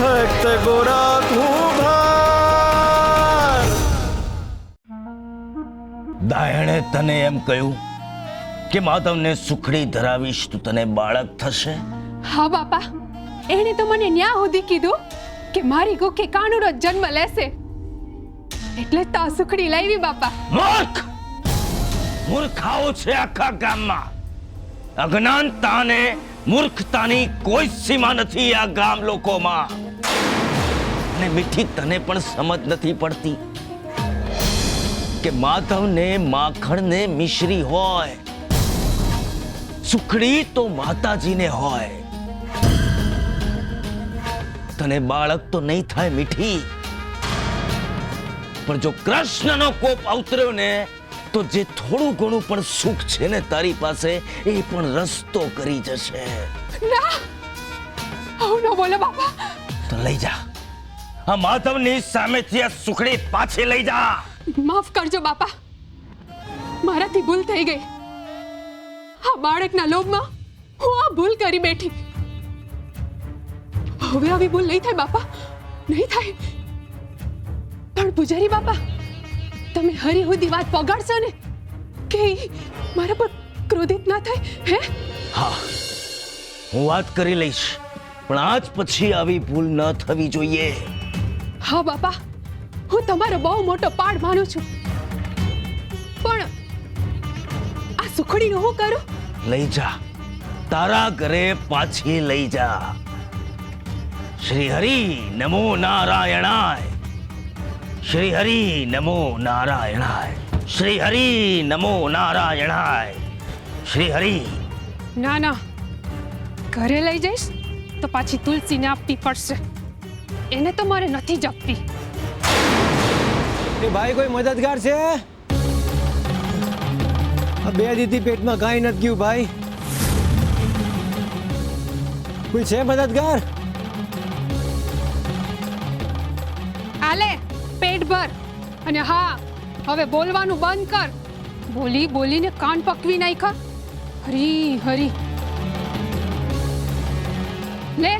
ભક્ત ગોરા કુંભાર. દાયણે તને એમ કહ્યું કે માધવને સુખડી ધરાવીશ તો તને બાળક થશે? હા બાપા, એણે તો મને ન્યા સુધી કીધું કે મારી કુખે કાનુડો જન્મ લેશે, એટલે તો આ સુખડી લાવી બાપા. મૂર્ખ! મૂર્ખાઓ છે આખા ગામમાં. અજ્ઞાનતા ને મૂર્ખતાની કોઈ સીમા નથી આ ગામ લોકોમાં. અને મીઠી, તને પણ સમજ નથી પડતી કે માધવને માખણ ને મિશ્રી હોય, સુખડી તો માતાજીને હોય. તને બાળક તો નહીં થાય મીઠી, પણ જો કૃષ્ણનો કોપ અવતર્યો ને તો જે થોડું ઘણું પણ સુખ છે ને તારી પાસે, એ પણ રસ્તો કરી જશે. ના, આવું ન બોલો બાપા. તો લઈ જા, આ માધવની સામેથી આ સુખડી પાછી લઈ જા. માફ કરજો બાપા, મારાથી ભૂલ થઈ ગઈ. આ બાળકના લોભમાં હું આ ભૂલ કરી બેઠી. હવે આવી ભૂલ નહીં થાય બાપા, નહીં થાય. પણ પૂજારી બાપા, તમે હરી સુધી વાત પગાડશો ને કે મારા પર ક્રોધિત ના થાય? હે? હા, હું વાત કરી લઈશ, પણ આજ પછી આવી ભૂલ ન થવી જોઈએ. હા બાપા, હું તમારો બહુ મોટો પાડ માનું છું, પણ આ સુખડીનું હું કરું? લઈ જા, તારા ઘરે પાછી લઈ જા. શ્રી હરિ નમો નારાયણાય, શ્રી હરિ નમો નારાયણાય, શ્રી હરિ નમો નારાયણાય, શ્રી હરિ. ના ના, ઘરે લઈ જઈશ તો પાછી તુલસીને આપવી પડશે. એને તો મારે નથી જ આપવી. એ ભાઈ, કોઈ મદદગાર છે? આ બે દીદી પેટમાં કાંઈ નથી ગયું ભાઈ. કોઈ છે મદદગાર? આલે પેટ ભર, અને હા, હવે બોલવાનું બંધ કર. બોલી બોલીને કાન પકવી નાખ્યા. હરી હરી લે.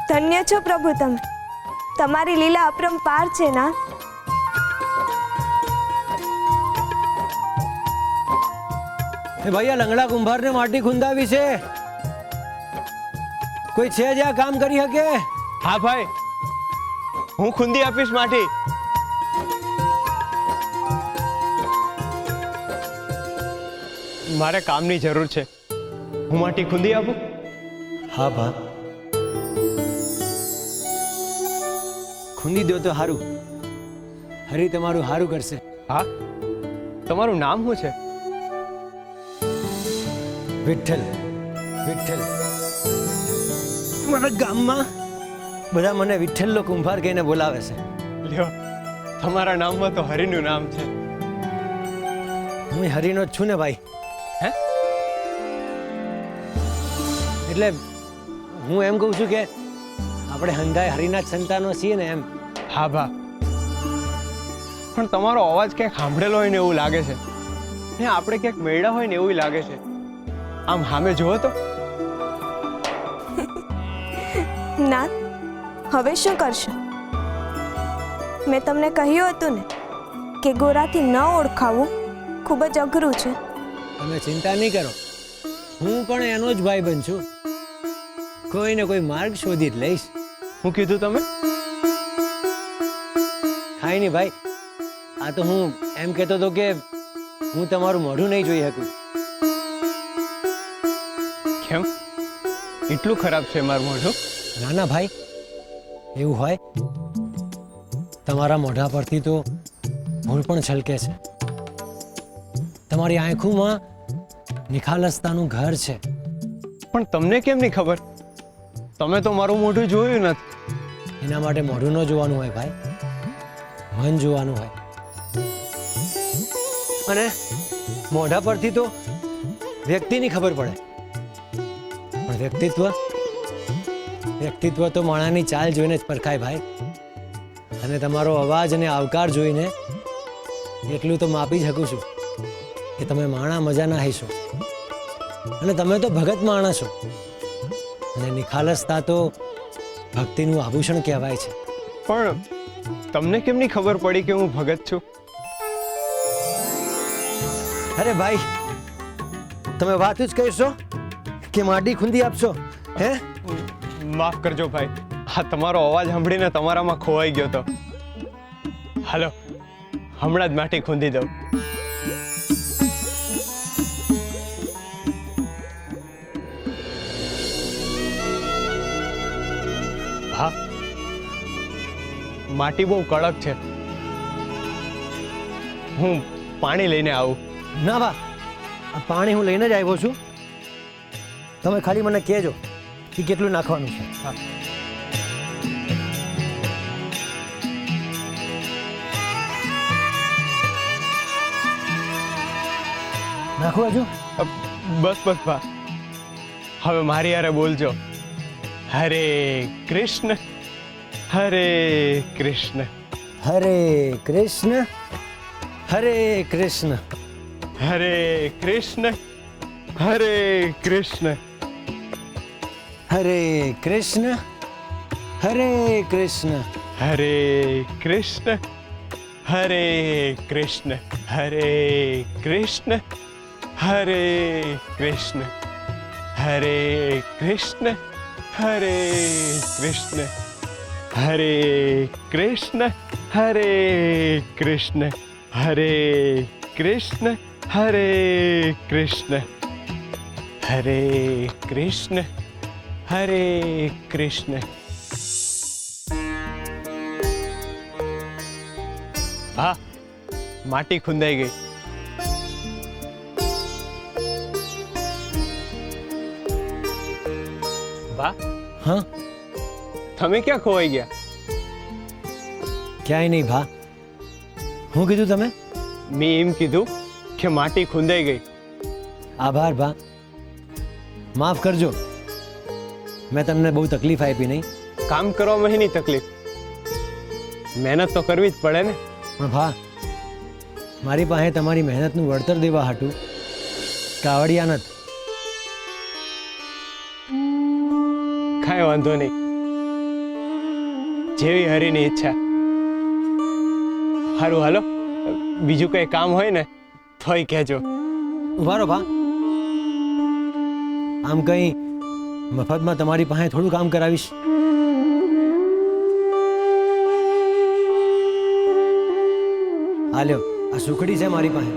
ધન્ય છો પ્રભુ તમે, તમારી લીલા અપરંપાર છે ના. એ ભાઈ, આ લંગડા કુંભારને માટી ખૂંદાવી છે. કોઈ છે જે આ કામ કરી શકે? હા ભાઈ, હું ખૂંદી આપીશ માટી. મારે કામની જરૂર છે, હું માટી ખૂંદી આપું? હા ભા, ખૂંદી દો તો હારું. હરી તમારું હારું કરશે. હા, તમારું નામ શું છે? વિઠ્ઠલ. વિઠ્ઠલ. મારા ગામમાં બધા મને વિઠ્ઠલનો કુંભાર કહીને બોલાવે છે. લ્યો, તમારા નામમાં તો હરિનું નામ છે. હું હરિનો જ છું ને ભાઈ. હે? એટલે હું એમ કહું છું કે આપણે હંધાય હરિના જ સંતાનો છીએ ને એમ. હા ભા, પણ તમારો અવાજ ક્યાંક સાંભળેલો હોય ને એવું લાગે છે, ને આપણે ક્યાંક મેળા હોય ને એવું લાગે છે. આમ સામે જુઓ તો. ના, હવે શું કરશો? મેં તમને કહ્યું હતું ને કે ગોરાથી ન ઓળખાવું ખૂબ જ અઘરું છે. તમે ચિંતા નહીં કરો, હું પણ એનો જ ભાઈ બન છું. કોઈ ને કોઈ માર્ગ શોધી જ લઈશ. શું કીધું તમે? ખાઈ નહીં ભાઈ, આ તો હું એમ કહેતો હતો કે હું તમારું મોઢું નહીં જોઈ શકું. કેમ, એટલું ખરાબ છે મારું મોઢું? ના ના ભાઈ, એવું હોય? તમારા મોઢા પરથી તો ભૂલ પણ છલકે છે. તમારી આંખોમાં નિખાલસતાનું ઘર છે. પણ તમને કેમ નહીં ખબર? તમે તો મારું મોઢું જોયું નથી. એના માટે મોઢું ન જોવાનું હોય ભાઈ, મન જોવાનું હોય. અને મોઢા પરથી તો વ્યક્તિની ખબર પડે, પણ વ્યક્તિત્વ તો માણાની ચાલ જોઈને જ પરખાય ભાઈ. અને તમારો અવાજ અને આવકાર જોઈને એટલું તો માપી જ શકું છું કે તમે માણા મજાના હશો અને તમે તો ભગત માણસ છો અને નિખાલસતા તો ભક્તિનું આભૂષણ કહેવાય છે. પણ તમને કેમની ખબર પડી કે હું ભગત છું? અરે ભાઈ, તમે વાત જ કહેશો કે માટી ખૂંદી આપશો? હે, માફ કરજો ભાઈ, આ તમારો અવાજ સાંભળીને તમારામાં ખોવાઈ ગયો તો. હાલો, હમણાં જ માટી ખૂંદી દઉં. હા, માટી બહુ કડક છે. હું પાણી લઈને આવું. ના બા, આ પાણી હું લઈને જ આવ્યો છું. તમે ખાલી મને કહેજો કે કેટલું નાખવાનું છે. હા. નાખવા જો. બસ બસ ભા, હવે મારી યારે બોલજો. હરે કૃષ્ણ, હરે કૃષ્ણ, હરે કૃષ્ણ, હરે કૃષ્ણ, હરે કૃષ્ણ, હરે કૃષ્ણ, હરે કૃષ્ણ, હરે કૃષ્ણ, હરે કૃષ્ણ, હરે કૃષ્ણ, હરે કૃષ્ણ, હરે કૃષ્ણ, હરે કૃષ્ણ, હરે કૃષ્ણ, હરે કૃષ્ણ, હરે કૃષ્ણ, હરે કૃષ્ણ, હરે કૃષ્ણ, હરે કૃષ્ણ, હરે કૃષ્ણ. હા, માટી ખૂંદાઈ ગઈ. વાહ, હા, તમે ક્યાં ખોવાઈ ગયા? ક્યાંય નહીં ભા. શું કીધું તમે? મેં એમ કીધું કે માટી ખૂંદાઈ ગઈ. આભાર ભા, માફ કરજો, મેં તમને બહુ તકલીફ આપી નહીં. કામ કરવામાં એની તકલીફ, મહેનત તો કરવી જ પડે ને. પણ ભા, મારી પાસે તમારી મહેનતનું વળતર દેવા હાટું કાવડિયા નથી. કાંઈ વાંધો નહીં, જેવી હરીની ઈચ્છા. સારું, હાલો, બીજું કઈ કામ હોય ને તોય કહેજો. ઉભા રહો ભા, આમ કંઈ મફતમાં તમારી પાસે થોડું કામ કરાવીશ? હાલ્યો, આ સુખડી છે મારી પાસે,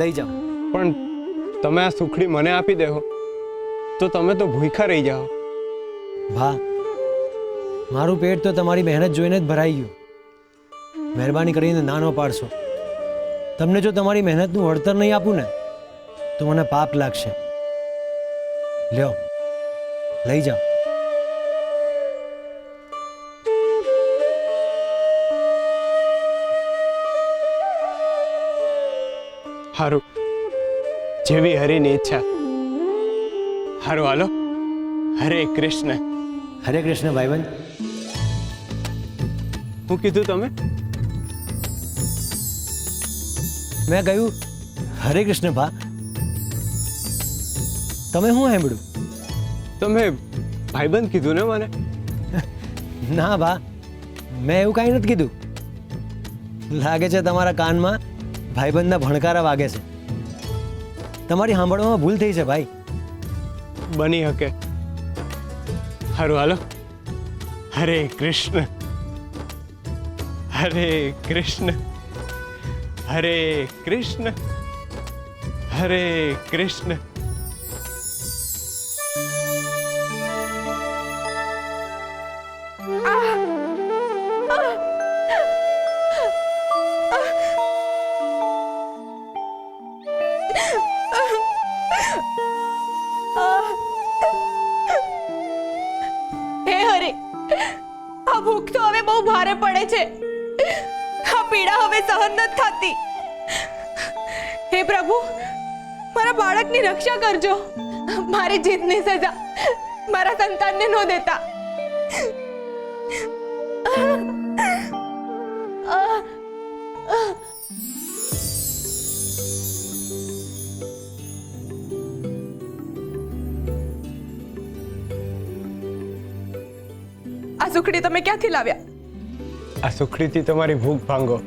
લઈ જાઓ. પણ તમે આ સુખડી મને આપી દેહો તો તમે તો ભૂખ્યા રહી જાઓ. ભા, મારું પેટ તો તમારી મહેનત જોઈને જ ભરાઈ ગયું. મહેરબાની કરીને ના ન પાડશો. તમને જો તમારી મહેનતનું વળતર નહીં આપું ને તો મને પાપ લાગશે. લ્યો, લઈ જાઓ. સારું, જેવી હરીની ઈચ્છા. સારું, હાલો, હરે કૃષ્ણ. હરે કૃષ્ણ ભાઈબંધ. શું કીધું તમે? મેં કહ્યું હરે કૃષ્ણ ભા. તમે શું સાંભળ્યું? તમે ભાઈબંધ કીધું ને મને? ના ભા, મેં એવું કાંઈ નથી કીધું. લાગે છે તમારા કાનમાં ભાઈબંધના ભણકારા વાગે છે. તમારી સાંભળવામાં ભૂલ થઈ છે ભાઈ. બની શકે. સારું, હાલો, હરે કૃષ્ણ, હરે કૃષ્ણ, હરે કૃષ્ણ, હરે કૃષ્ણ. હે હરે, આ ભૂખ તો હવે બહુ ભારે પડે છે. આ પીડા હવે સહન નથી થતી. હે પ્રભુ, મારા બાળકની રક્ષા કરજો. મારી જીતની સજા મારા સંતાનને ન દેતા. આ સુખડી તમે ક્યાંથી લાવ્યા? આ સુખડીથી તમારી ભૂખ ભાંગો.